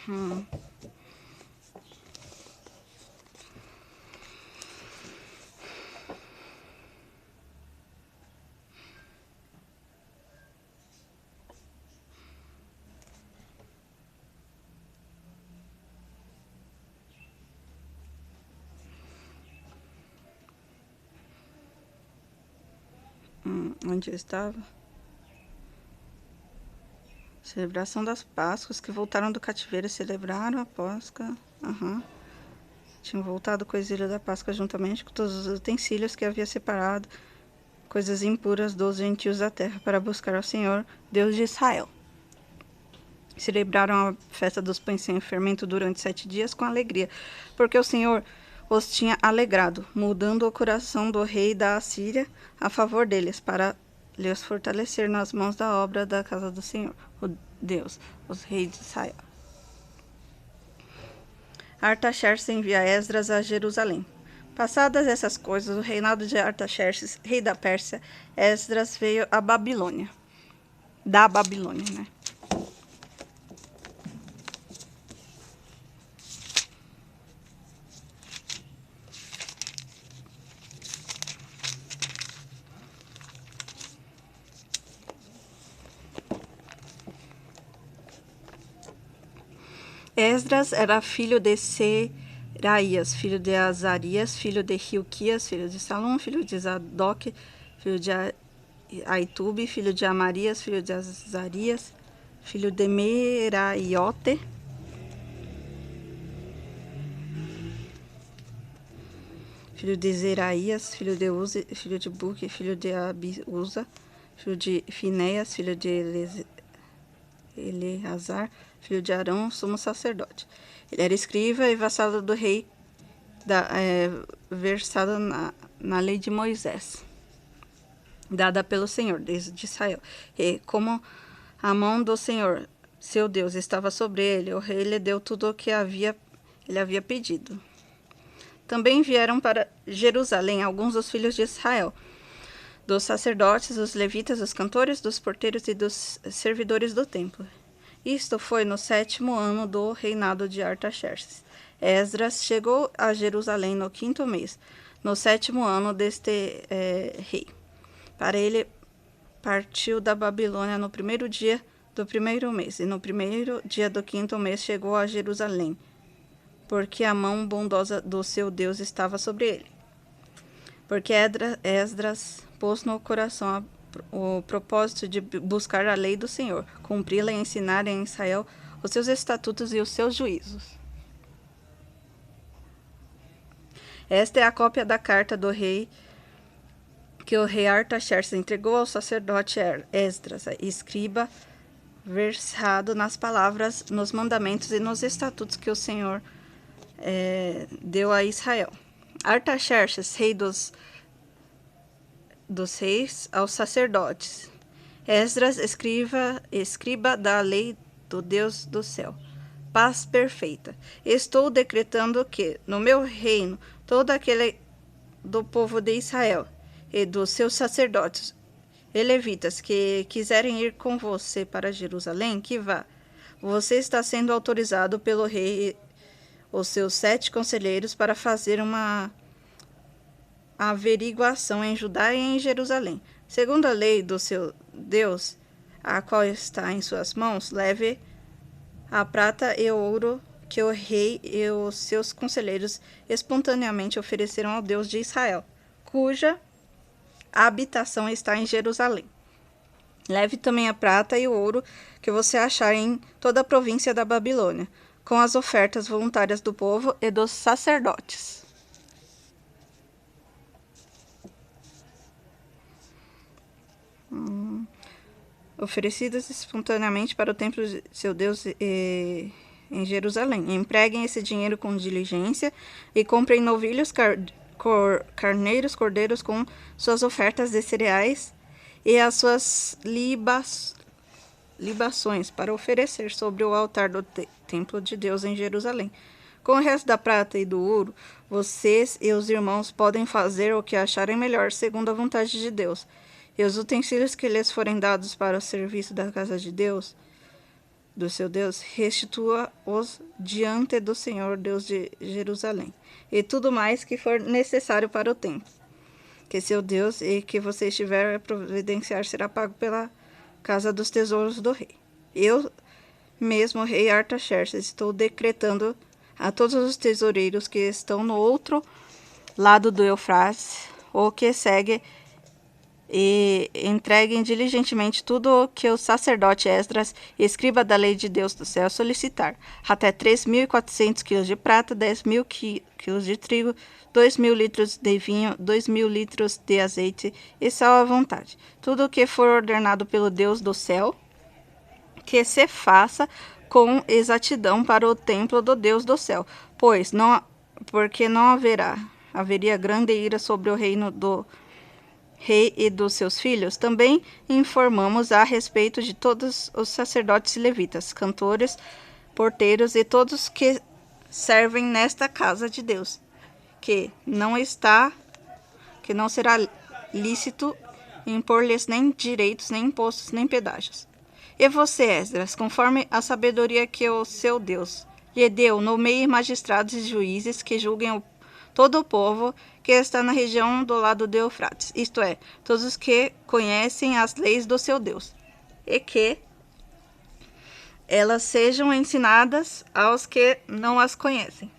Hum. Onde eu estava? Celebração das Páscoas, que voltaram do cativeiro e celebraram a Páscoa. Aham. Tinham voltado com o exílio da Páscoa juntamente com todos os utensílios que havia separado, coisas impuras dos gentios da terra, para buscar ao Senhor, Deus de Israel. Celebraram a festa dos pães sem fermento durante 7 dias com alegria, porque o Senhor os tinha alegrado, mudando o coração do rei da Assíria a favor deles, para lhes fortalecer nas mãos da obra da casa do Senhor, o Deus, os reis de Israel. Artaxerxes envia Esdras a Jerusalém. Passadas essas coisas, o reinado de Artaxerxes, rei da Pérsia, Esdras veio à Babilônia. Da Babilônia, né? Esdras era filho de Seraías, filho de Azarias, filho de Hilquias, filho de Salom, filho de Zadok, filho de Aitube, filho de Amarias, filho de Azarias, filho de Meraiote, filho de Zeraías, filho de Uzi, filho de Buque, filho de Abiúza, filho de Finéias, filho de Eleazar, filho de Arão, sumo sacerdote. Ele era escriba e vassalo do rei, versado na lei de Moisés, dada pelo Senhor, desde Israel. E como a mão do Senhor, seu Deus, estava sobre ele, o rei lhe deu tudo o que ele havia pedido. Também vieram para Jerusalém alguns dos filhos de Israel, dos sacerdotes, dos levitas, dos cantores, dos porteiros e dos servidores do templo. Isto foi no 7º ano do reinado de Artaxerxes. Esdras chegou a Jerusalém no 5º mês, no 7º ano deste rei. Para ele partiu da Babilônia no 1º dia do 1º mês, e no 1º dia do 5º mês chegou a Jerusalém, porque a mão bondosa do seu Deus estava sobre ele. Porque Esdras pôs no coração o propósito de buscar a lei do Senhor, cumpri-la e ensinar em Israel os seus estatutos e os seus juízos. Esta é a cópia da carta do rei que o rei Artaxerxes entregou ao sacerdote Esdras, escriba, versado nas palavras, nos mandamentos e nos estatutos que o Senhor deu a Israel. Artaxerxes, rei dos reis, aos sacerdotes. Esdras, escriba da lei do Deus do céu. Paz perfeita. Estou decretando que, no meu reino, todo aquele do povo de Israel e dos seus sacerdotes e levitas que quiserem ir com você para Jerusalém, que vá. Você está sendo autorizado pelo rei e os seus 7 conselheiros para fazer uma averiguação em Judá e em Jerusalém. Segundo a lei do seu Deus, a qual está em suas mãos, leve a prata e o ouro que o rei e os seus conselheiros espontaneamente ofereceram ao Deus de Israel, cuja habitação está em Jerusalém. Leve também a prata e o ouro que você achar em toda a província da Babilônia, com as ofertas voluntárias do povo e dos sacerdotes. Oferecidas espontaneamente para o templo de seu Deus em Jerusalém. Empreguem esse dinheiro com diligência e comprem novilhos, carneiros, cordeiros com suas ofertas de cereais e as suas libações para oferecer sobre o altar do templo de Deus em Jerusalém. Com o resto da prata e do ouro, vocês e os irmãos podem fazer o que acharem melhor, segundo a vontade de Deus. E os utensílios que lhes forem dados para o serviço da casa de Deus, do seu Deus, restitua-os diante do Senhor Deus de Jerusalém, e tudo mais que for necessário para o templo, que seu Deus e que você estiver a providenciar será pago pela casa dos tesouros do rei. Eu mesmo, rei Artaxerxes, estou decretando a todos os tesoureiros que estão no outro lado do Eufrates, ou que segue, e entreguem diligentemente tudo o que o sacerdote Esdras, escriba da lei de Deus do céu, solicitar, até 3.400 quilos de prata, 10.000 quilos de trigo, 2.000 litros de vinho, 2.000 litros de azeite e sal à vontade. Tudo o que for ordenado pelo Deus do céu, que se faça com exatidão para o templo do Deus do céu, porque não haveria grande ira sobre o reino do rei e dos seus filhos. Também informamos a respeito de todos os sacerdotes e levitas, cantores, porteiros e todos que servem nesta casa de Deus, que não será lícito impor-lhes nem direitos, nem impostos, nem pedágios. E você, Esdras, conforme a sabedoria que o seu Deus lhe deu, nomeie magistrados e juízes que julguem todo o povo que está na região do lado do Eufrates, isto é, todos os que conhecem as leis do seu Deus, e que elas sejam ensinadas aos que não as conhecem.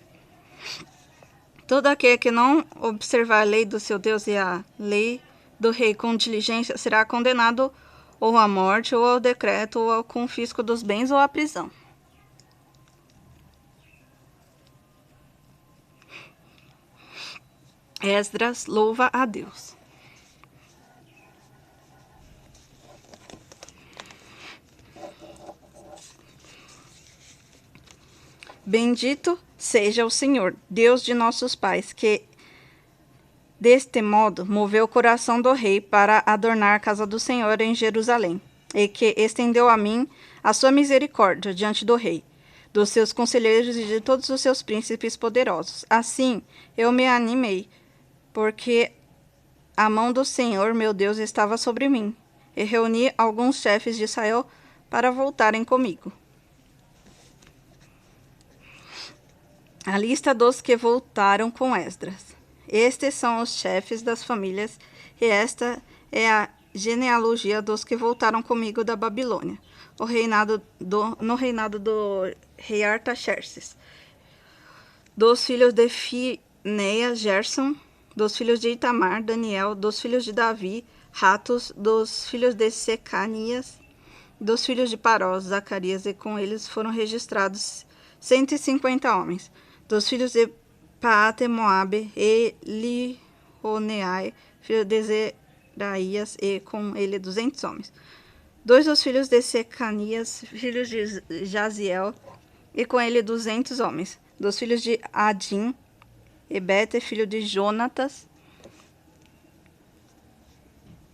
Todo aquele que não observar a lei do seu Deus e a lei do rei com diligência será condenado ou à morte, ou ao decreto, ou ao confisco dos bens, ou à prisão. Esdras louva a Deus. Bendito seja o Senhor, Deus de nossos pais, que deste modo moveu o coração do rei para adornar a casa do Senhor em Jerusalém, e que estendeu a mim a sua misericórdia diante do rei, dos seus conselheiros e de todos os seus príncipes poderosos. Assim eu me animei, porque a mão do Senhor, meu Deus, estava sobre mim, e reuni alguns chefes de Israel para voltarem comigo. A lista dos que voltaram com Esdras. Estes são os chefes das famílias, e esta é a genealogia dos que voltaram comigo da Babilônia, no reinado do rei Artaxerxes. Dos filhos de Fineia, Gerson; dos filhos de Itamar, Daniel; dos filhos de Davi, Ratos; dos filhos de Secanias; dos filhos de Parós, Zacarias, e com eles foram registrados 150 homens; dos filhos de Paate, Moabe, e Lioneai, filho de Zeraías, e com ele 200 homens; dois dos filhos de Secanias, filhos de Jaziel, e com ele 200 homens; dos filhos de Adim, Ebete, filho de Jonatas,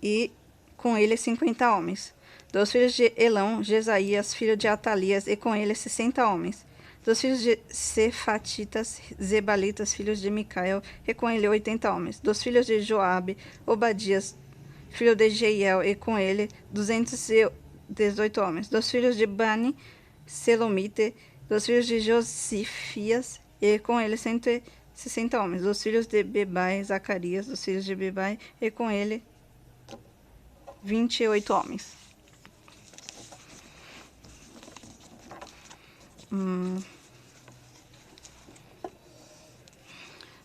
e com ele 50 homens; dos filhos de Elão, Jesaías, filho de Atalias, e com ele 60 homens; dos filhos de Cefatitas, Zebalitas, filhos de Micael, e com ele 80 homens; dos filhos de Joabe, Obadias, filho de Jeiel, e com ele 218 homens; dos filhos de Bani, Selomite; dos filhos de Josifias, e com ele 160 homens; dos filhos de Bebai, Zacarias; dos filhos de Bebai, e com ele 28 homens.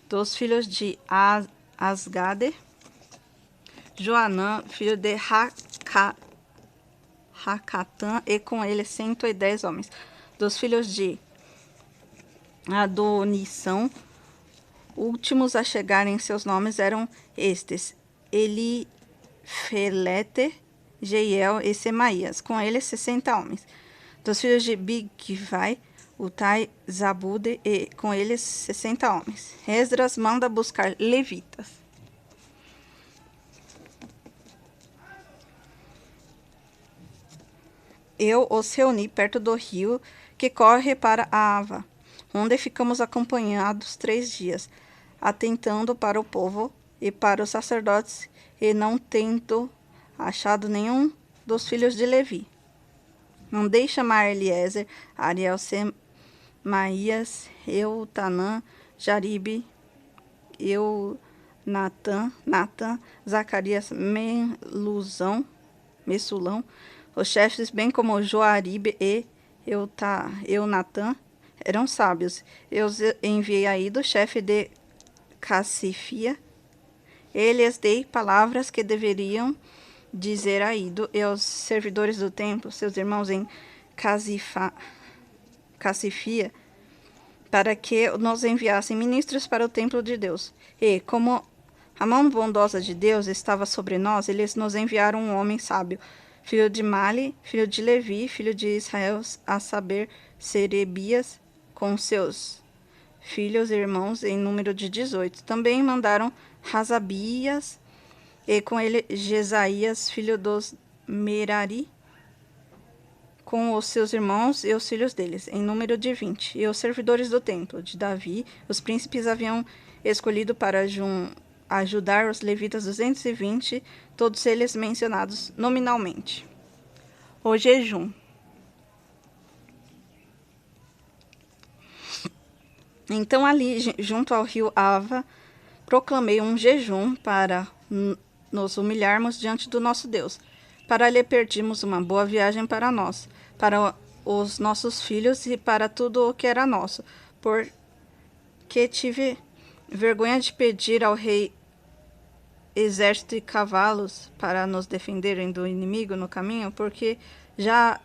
Dos filhos de Asgade, Joanã, filho de Racatã, e com ele 110 homens; dos filhos de Adonissão, últimos a chegarem, seus nomes eram estes: Elifelete, Jeiel e Semaías, com eles 60 homens; dos filhos de Bigvai, Utai, Zabude, e com eles 60 homens. Esdras manda buscar levitas. Eu os reuni perto do rio que corre para a Ava, onde ficamos acompanhados 3 dias, atentando para o povo e para os sacerdotes, e não tendo achado nenhum dos filhos de Levi. Mandei chamar Eliezer, Ariel, Semaías, Eutanã, Jaribe, Natan, Zacarias, Messulão, os chefes, bem como Joaribe e Eunatã, eram sábios. Eu os enviei a Ido, chefe de Cassifia. Lhes dei palavras que deveriam dizer a Ido e aos servidores do templo, seus irmãos em Cassifia, para que nos enviassem ministros para o templo de Deus. E, como a mão bondosa de Deus estava sobre nós, eles nos enviaram um homem sábio, filho de Mali, filho de Levi, filho de Israel, a saber, Serebias, com seus filhos e irmãos em número de 18. Também mandaram Razabias, e com ele Jesaías, filho dos Merari, com os seus irmãos e os filhos deles, em número de 20. E os servidores do templo de Davi, os príncipes haviam escolhido para ajudar os levitas 220, todos eles mencionados nominalmente. O jejum. Então ali, junto ao rio Ava, proclamei um jejum para nos humilharmos diante do nosso Deus, para lhe pedirmos uma boa viagem para nós, para os nossos filhos e para tudo o que era nosso, porque tive vergonha de pedir ao rei exército e cavalos para nos defenderem do inimigo no caminho, porque já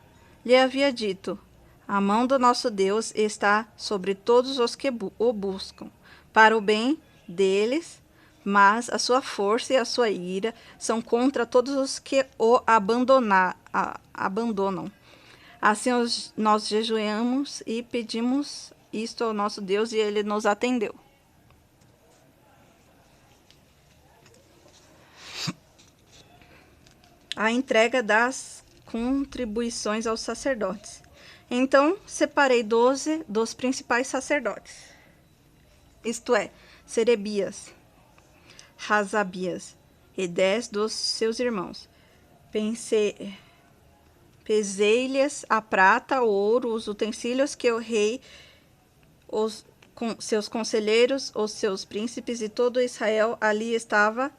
lhe havia dito: a mão do nosso Deus está sobre todos os que o buscam, para o bem deles, mas a sua força e a sua ira são contra todos os que o abandonam. Assim nós jejuamos e pedimos isto ao nosso Deus, e ele nos atendeu. A entrega das contribuições aos sacerdotes. Então separei 12 dos principais sacerdotes, isto é, Serebias, Razabias e 10 dos seus irmãos. Pesei-lhes a prata, o ouro, os utensílios que o rei, seus conselheiros, os seus príncipes e todo Israel ali estava,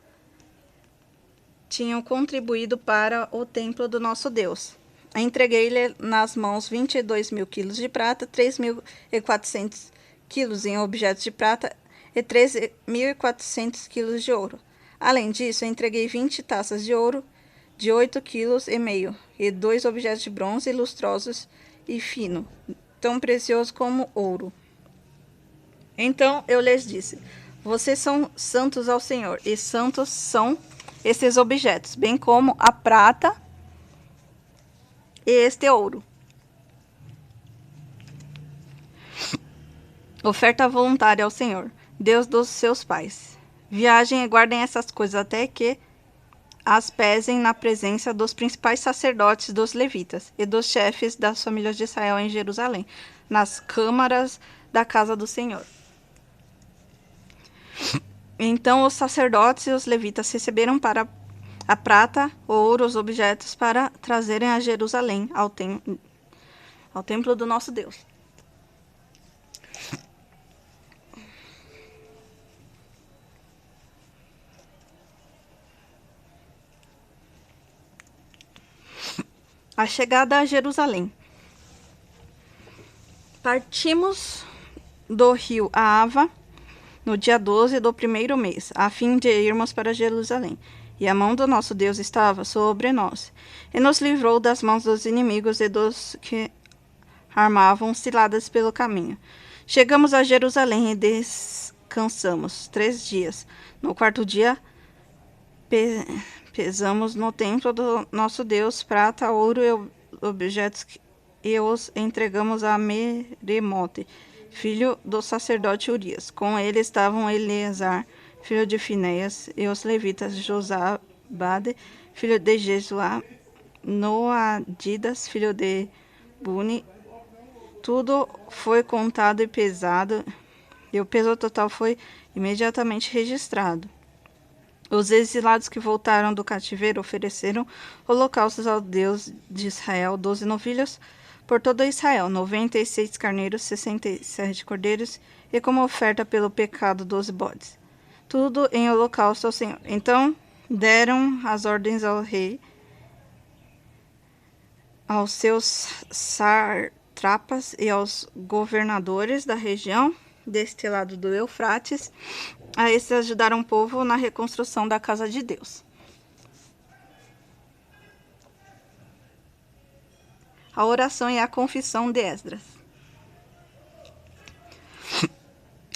tinham contribuído para o templo do nosso Deus. Entreguei-lhe nas mãos 22.000 quilos de prata, 3.400 quilos em objetos de prata e 13.400 quilos de ouro. Além disso, entreguei 20 taças de ouro de 8,5 quilos e 2 objetos de bronze lustrosos e fino, tão precioso como ouro. Então eu lhes disse: vocês são santos ao Senhor, e santos são esses objetos, bem como a prata e este ouro. Oferta voluntária ao Senhor, Deus dos seus pais. Viajem e guardem essas coisas até que as pesem na presença dos principais sacerdotes dos levitas e dos chefes das famílias de Israel em Jerusalém, nas câmaras da casa do Senhor. Então os sacerdotes e os levitas receberam para a prata, o ouro, os objetos para trazerem a Jerusalém, ao templo do nosso Deus. A chegada a Jerusalém. Partimos do rio Ava no dia 12 do primeiro mês, a fim de irmos para Jerusalém. E a mão do nosso Deus estava sobre nós, e nos livrou das mãos dos inimigos e dos que armavam ciladas pelo caminho. Chegamos a Jerusalém e descansamos 3 dias. No 4º dia, pesamos no templo do nosso Deus prata, ouro e objetos e os entregamos a Meremote, filho do sacerdote Urias. Com ele estavam Eleazar, filho de Finéias, e os levitas Josabade, filho de Jesuá, Noadidas, filho de Buni. Tudo foi contado e pesado, e o peso total foi imediatamente registrado. Os exilados que voltaram do cativeiro ofereceram holocaustos ao Deus de Israel, 12 novilhos por todo Israel, 96 carneiros, 67 cordeiros, e como oferta pelo pecado, 12 bodes. Tudo em holocausto ao Senhor. Então deram as ordens ao rei, aos seus satrapas e aos governadores da região deste lado do Eufrates. A esses ajudaram o povo na reconstrução da casa de Deus. A oração e a confissão de Esdras.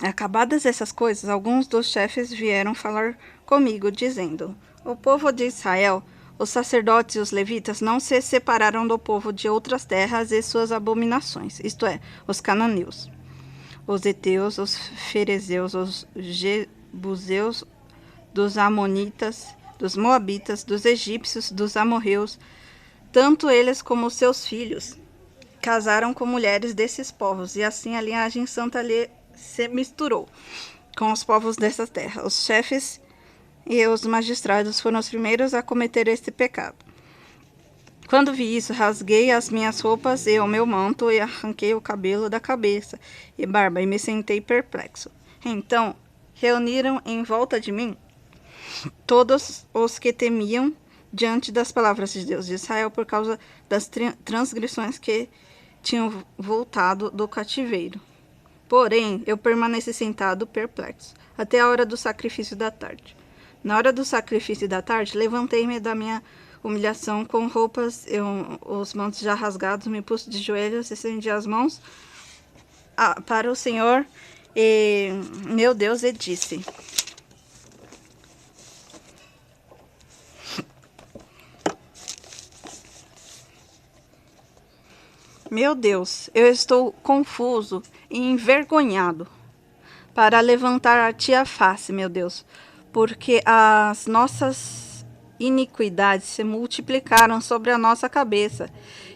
Acabadas essas coisas, alguns dos chefes vieram falar comigo, dizendo: o povo de Israel, os sacerdotes e os levitas, não se separaram do povo de outras terras e suas abominações, isto é, os cananeus, os heteus, os ferezeus, os jebuseus, dos amonitas, dos moabitas, dos egípcios, dos amorreus. Tanto eles como seus filhos casaram com mulheres desses povos, e assim a linhagem santa se misturou com os povos dessa terra. Os chefes e os magistrados foram os primeiros a cometer este pecado. Quando vi isso, rasguei as minhas roupas e o meu manto e arranquei o cabelo da cabeça e barba e me sentei perplexo. Então reuniram em volta de mim todos os que temiam diante das palavras de Deus de Israel por causa das transgressões que tinham voltado do cativeiro. Porém, eu permaneci sentado perplexo até a hora do sacrifício da tarde. Na hora do sacrifício da tarde, levantei-me da minha humilhação com roupas e os mantos já rasgados, me pus de joelhos e estendi as mãos para o Senhor e meu Deus, e disse: meu Deus, eu estou confuso e envergonhado para levantar a ti a face, meu Deus, porque as nossas iniquidades se multiplicaram sobre a nossa cabeça,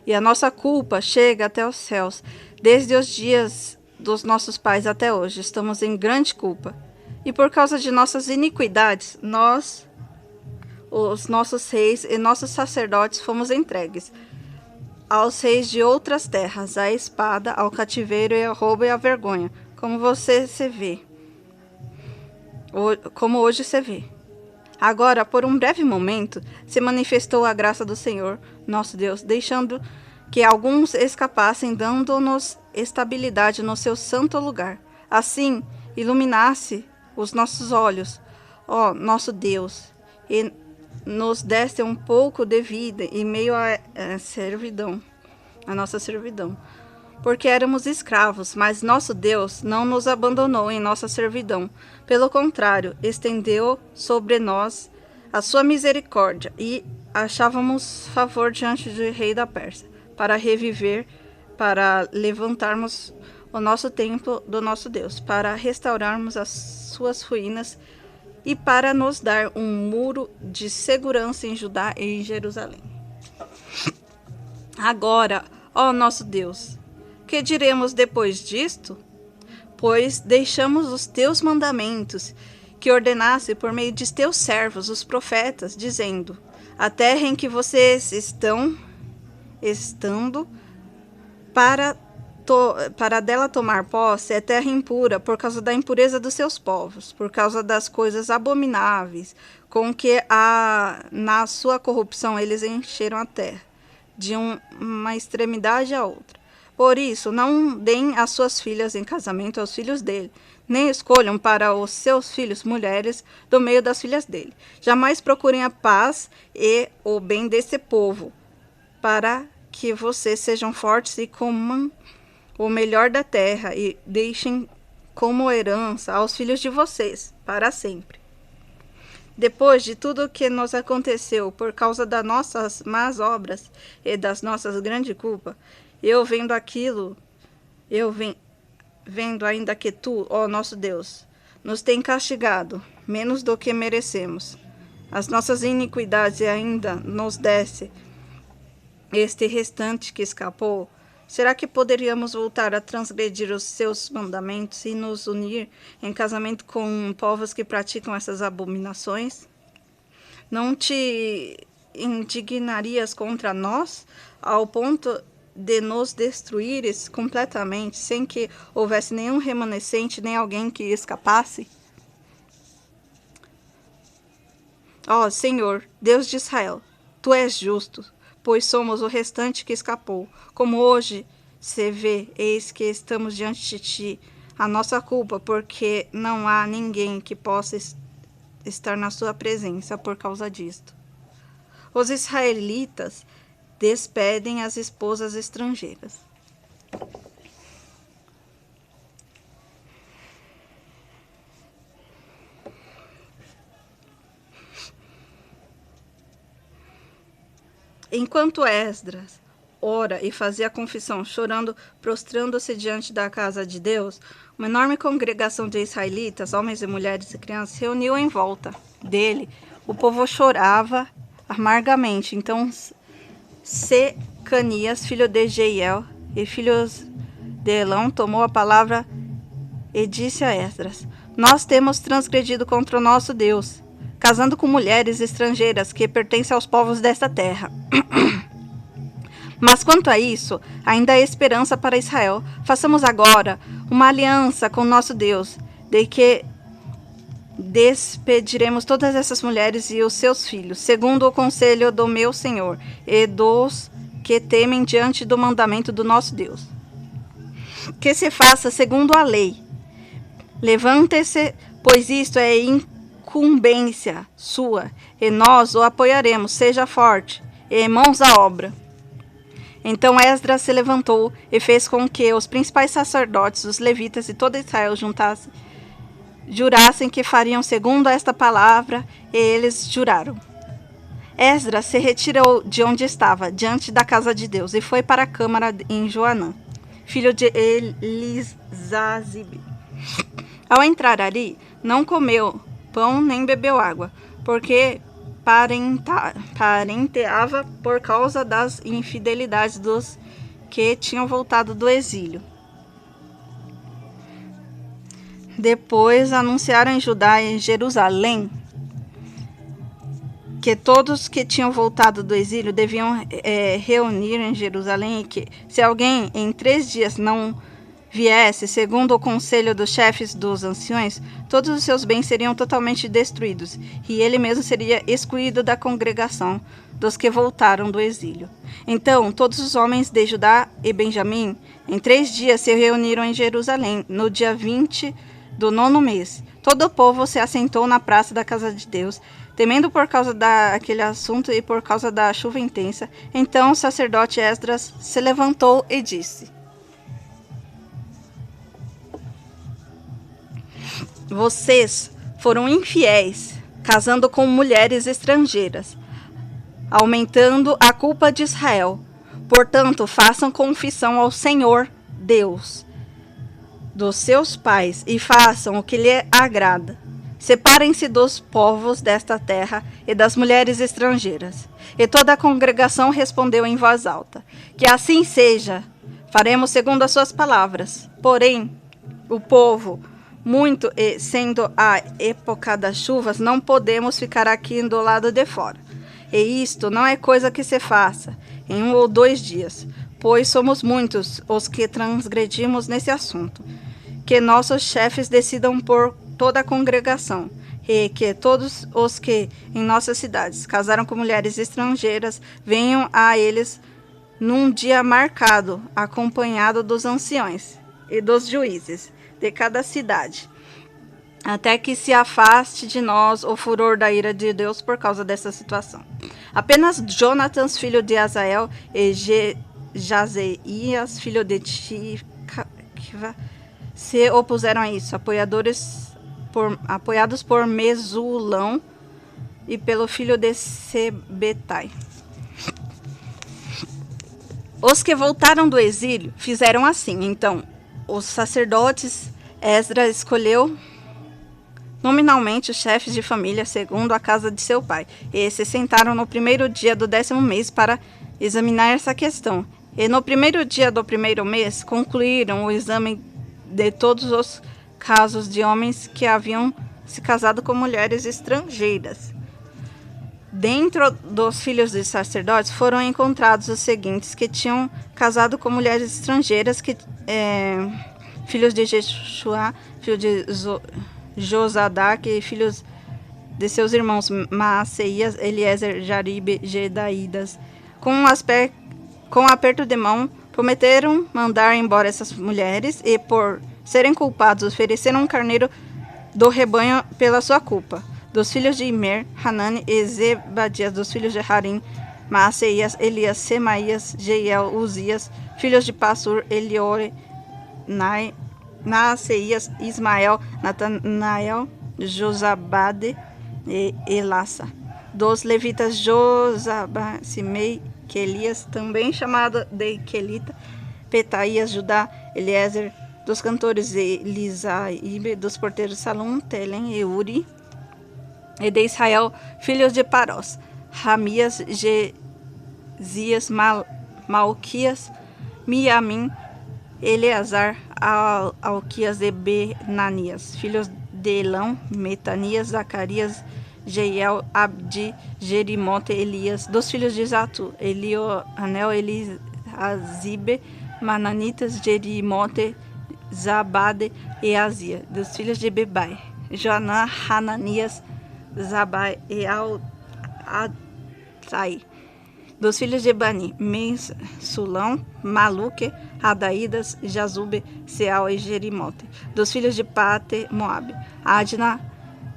e a nossa culpa chega até os céus. Desde os dias dos nossos pais até hoje, estamos em grande culpa. E por causa de nossas iniquidades, nós, os nossos reis e nossos sacerdotes, fomos entregues aos reis de outras terras, à espada, ao cativeiro e ao roubo e à vergonha, como como hoje se vê. Agora, por um breve momento, se manifestou a graça do Senhor, nosso Deus, deixando que alguns escapassem, dando-nos estabilidade no seu santo lugar. Assim, iluminasse os nossos olhos, ó nosso Deus, e nos desse um pouco de vida em meio à servidão, a nossa servidão. Porque éramos escravos, mas nosso Deus não nos abandonou em nossa servidão. Pelo contrário, estendeu sobre nós a sua misericórdia e achávamos favor diante do rei da Pérsia, para reviver, para levantarmos o nosso templo do nosso Deus, para restaurarmos as suas ruínas e para nos dar um muro de segurança em Judá e em Jerusalém. Agora, ó nosso Deus, que diremos depois disto? Pois deixamos os teus mandamentos, que ordenaste por meio de teus servos, os profetas, dizendo: a terra em que vocês estando para dela tomar posse é terra impura por causa da impureza dos seus povos, por causa das coisas abomináveis com que na sua corrupção eles encheram a terra, de uma extremidade à outra. Por isso, não deem as suas filhas em casamento aos filhos dele, nem escolham para os seus filhos mulheres do meio das filhas dele. Jamais procurem a paz e o bem desse povo, para que vocês sejam fortes e comam o melhor da terra e deixem como herança aos filhos de vocês, para sempre. Depois de tudo o que nos aconteceu por causa das nossas más obras e das nossas grandes culpas, vendo ainda que tu, ó nosso Deus, nos tem castigado menos do que merecemos. As nossas iniquidades ainda nos desse este restante que escapou. Será que poderíamos voltar a transgredir os seus mandamentos e nos unir em casamento com povos que praticam essas abominações? Não te indignarias contra nós ao ponto de nos destruíres completamente, sem que houvesse nenhum remanescente, nem alguém que escapasse? Ó Senhor, Deus de Israel, Tu és justo, pois somos o restante que escapou. Como hoje se vê, eis que estamos diante de Ti, a nossa culpa, porque não há ninguém que possa estar na Sua presença por causa disto. Os israelitas despedem as esposas estrangeiras. Enquanto Esdras ora e fazia confissão, chorando, prostrando-se diante da casa de Deus, uma enorme congregação de israelitas, homens e mulheres e crianças, se reuniu em volta dele. O povo chorava amargamente. Então Secanias, filho de Jeiel e filhos de Elão, tomou a palavra e disse a Esdras: Nós temos transgredido contra o nosso Deus, casando com mulheres estrangeiras que pertencem aos povos desta terra. Mas quanto a isso, ainda há esperança para Israel. Façamos agora uma aliança com nosso Deus, de que despediremos todas essas mulheres e os seus filhos, segundo o conselho do meu Senhor, e dos que temem diante do mandamento do nosso Deus. Que se faça segundo a lei. Levante-se, pois isto é incumbência sua, e nós o apoiaremos. Seja forte, e mãos à obra. Então Esdras se levantou e fez com que os principais sacerdotes, os levitas e todo Israel jurassem que fariam segundo esta palavra, e eles juraram. Esdras se retirou de onde estava, diante da casa de Deus, e foi para a câmara em Joanã, filho de Elisazib. Ao entrar ali, não comeu pão nem bebeu água, porque parenteava por causa das infidelidades dos que tinham voltado do exílio. Depois anunciaram em Judá e em Jerusalém que todos que tinham voltado do exílio deviam reunir em Jerusalém, e que, se alguém em 3 dias não viesse, segundo o conselho dos chefes dos anciões, todos os seus bens seriam totalmente destruídos, e ele mesmo seria excluído da congregação dos que voltaram do exílio. Então, todos os homens de Judá e Benjamim, em 3 dias, se reuniram em Jerusalém, no dia 20 do 9º mês. Todo o povo se assentou na praça da casa de Deus, temendo por causa daquele assunto e por causa da chuva intensa. Então o sacerdote Esdras se levantou e disse: Vocês foram infiéis, casando com mulheres estrangeiras, aumentando a culpa de Israel. Portanto, façam confissão ao Senhor Deus dos seus pais e façam o que lhe agrada. Separem-se dos povos desta terra e das mulheres estrangeiras. E toda a congregação respondeu em voz alta: Que assim seja, faremos segundo as suas palavras. Porém, o povo muito, e sendo a época das chuvas, não podemos ficar aqui do lado de fora. E isto não é coisa que se faça em 1 ou 2 dias, pois somos muitos os que transgredimos nesse assunto. Que nossos chefes decidam por toda a congregação, e que todos os que em nossas cidades casaram com mulheres estrangeiras venham a eles num dia marcado, acompanhado dos anciões e dos juízes de cada cidade, até que se afaste de nós o furor da ira de Deus por causa dessa situação. Apenas Jonatas, filho de Azael, e Jazeias, filho de Tikva, se opuseram a isso, apoiados por Mesulão e pelo filho de Sebetai. Os que voltaram do exílio fizeram assim. Então, os sacerdotes, Esdras escolheu nominalmente os chefes de família segundo a casa de seu pai, e se sentaram no 1º dia do 10º mês para examinar essa questão. E no 1º dia do 1º mês concluíram o exame de todos os casos de homens que haviam se casado com mulheres estrangeiras. Dentro dos filhos dos sacerdotes foram encontrados os seguintes, que tinham casado com mulheres estrangeiras, filhos de Jeshua, filho de Josadac, e filhos de seus irmãos Maaseias, Eliezer, Jaribe, Gedaídas. Com um aperto de mão, prometeram mandar embora essas mulheres e, por serem culpados, ofereceram um carneiro do rebanho pela sua culpa. Dos filhos de Imer, Hanani e Zebadias, dos filhos de Harim, Maaseias, Elias, Semaías, Jeiel, Uzias, filhos de Passur, Eliore, Naaseias, Ismael, Natanael, Josabade e Elassa. Dos levitas, Josaba, Simei, Quelias, também chamado de Quelita, Petaías, Judá, Eliezer. Dos cantores, Elisaíbe. Dos porteiros, Salum, Telem e Uri. E de Israel, filhos de Parós, Ramias, Gezias, Malquias, Miamim, Eleazar, Alquias e Benanias, filhos de Elão, Metanias, Zacarias, Jeiel, Abdi, Jerimote, Elias. Dos filhos de Zatu, Elioanel, Eliazibe, Mananitas, Jerimote, Zabade e Azia. Dos filhos de Bebai, Joanã, Hananias, Zabai e Atai. Dos filhos de Bani, Mensulão, Maluque, Adaídas, Jazube, Seal e Jerimote. Dos filhos de Pate, Moabe, Adna,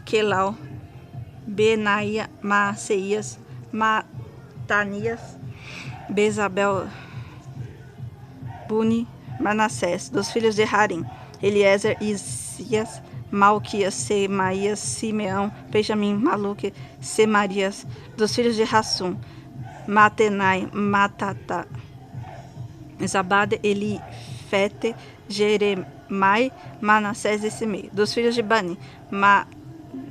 Quelau, Benaia, Maaseias, Matanias, Bezabel, Buni, Manassés. Dos filhos de Harim, Eliezer, Isias, Malquias, Semaías, Simeão, Benjamim, Maluque, Semarias. Dos filhos de Hassum, Matenai, Matata, Zabade, Elifete, Jeremai, Manassés e Simei. Dos filhos de Bani,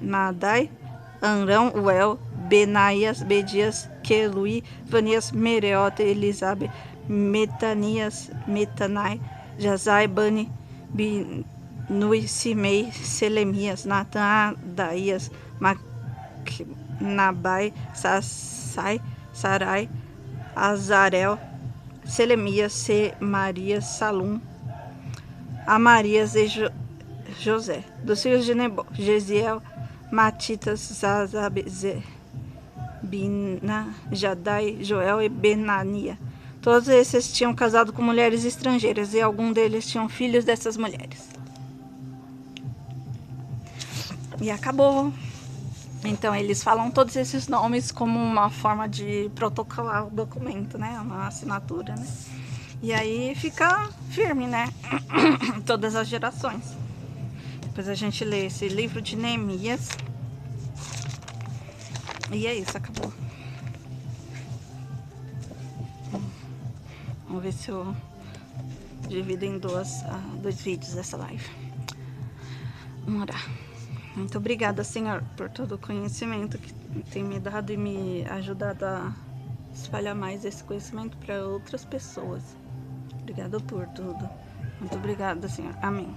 Madai, Anrão, Uel, Benaias, Bedias, Quelui, Vanias, Mereote, Elisabe, Metanias, Metanai, Jazai, Bani, Binui, Simei, Selemias, Natan, Adaías, Nabai, Sassai, Sarai, Azarel, Selemias, Semarias, Salum, Amarias e José. Dos filhos de Nebo, Gesiel, Matitas, Zazab, Bina, Jadai, Joel e Benania. Todos esses tinham casado com mulheres estrangeiras e alguns deles tinham filhos dessas mulheres. E acabou. Então, eles falam todos esses nomes como uma forma de protocolar o documento, né? Uma assinatura, né? E aí fica firme, né? Todas as gerações. Depois a gente lê esse livro de Neemias. E é isso, acabou. Vamos ver se eu divido em dois vídeos dessa live. Vamos orar. Muito obrigada, Senhor, por todo o conhecimento que tem me dado e me ajudado a espalhar mais esse conhecimento para outras pessoas. Obrigada por tudo. Muito obrigada, Senhor. Amém.